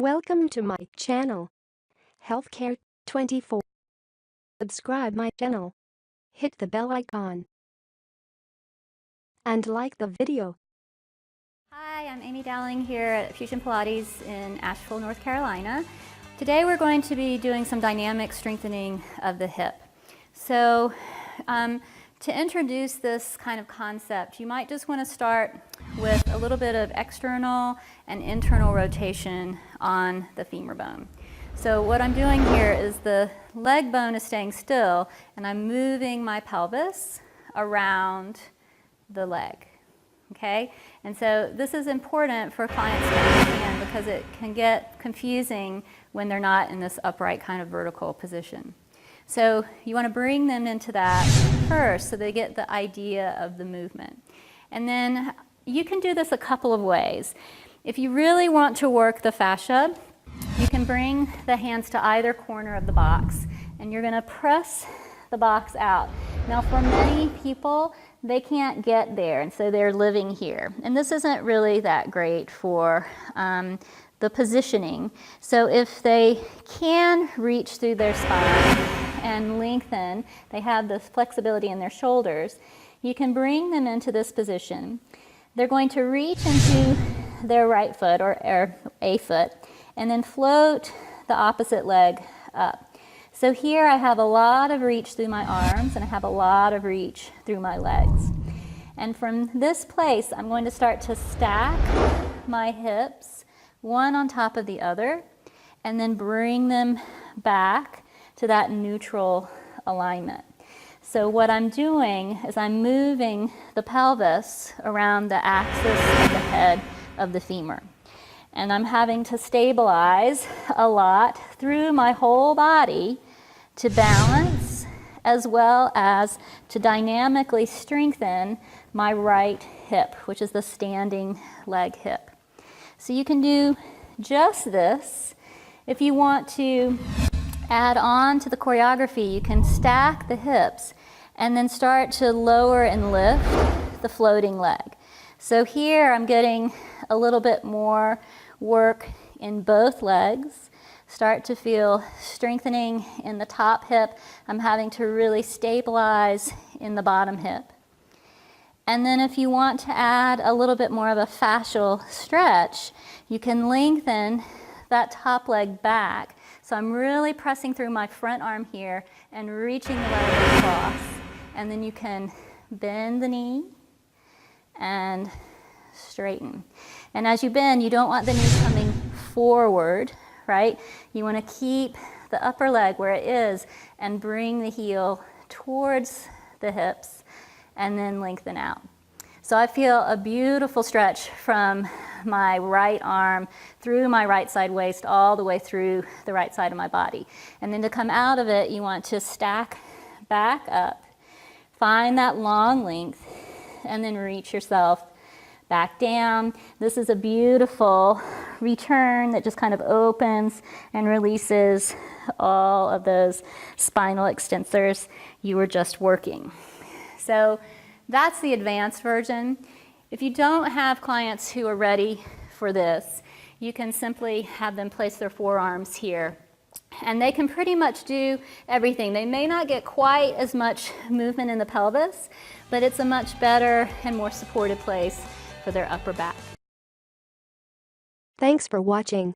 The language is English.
Welcome to my channel, Healthcare 24. Subscribe my channel, hit the bell icon, and like the video. Hi, I'm Amy Dowling here at Fusion Pilates in Asheville, North Carolina. Today we're going to be doing some dynamic strengthening of the hip. So to introduce this kind of concept, you might just want to start with a little bit of external and internal rotation on the femur bone. So what I'm doing here is the leg bone is staying still and I'm moving my pelvis around the leg. Okay, and so this is important for clients to understand because it can get confusing when they're not in this upright kind of vertical position. So you want to bring them into that first so they get the idea of the movement. And then you can do this a couple of ways. If you really want to work the fascia, you can bring the hands to either corner of the box and you're going to press the box out. Now for many people, they can't get there and so they're living here. And this isn't really that great for the positioning. So if they can reach through their spine and lengthen, they have this flexibility in their shoulders, you can bring them into this position. They're going to reach into their right foot or a foot and then float the opposite leg up. So here I have a lot of reach through my arms and I have a lot of reach through my legs. And from this place, I'm going to start to stack my hips one on top of the other and then bring them back to that neutral alignment. So what I'm doing is I'm moving the pelvis around the axis of the head of the femur. And I'm having to stabilize a lot through my whole body to balance as well as to dynamically strengthen my right hip, which is the standing leg hip. So you can do just this. If you want to add on to the choreography, you can stack the hips and then start to lower and lift the floating leg. So here I'm getting a little bit more work in both legs. Start to feel strengthening in the top hip. I'm having to really stabilize in the bottom hip. And then if you want to add a little bit more of a fascial stretch, you can lengthen that top leg back. So I'm really pressing through my front arm here and reaching the leg across. And then you can bend the knee and straighten. And as you bend, you don't want the knee coming forward, right? You want to keep the upper leg where it is and bring the heel towards the hips and then lengthen out. So I feel a beautiful stretch from my right arm through my right side waist all the way through the right side of my body. And then to come out of it, you want to stack back up, find that long length, and then reach yourself back down. This is a beautiful return that just kind of opens and releases all of those spinal extensors you were just working. So that's the advanced version. If you don't have clients who are ready for this, you can simply have them place their forearms here. And they can pretty much do everything. They may not get quite as much movement in the pelvis, but it's a much better and more supported place for their upper back. Thanks for watching.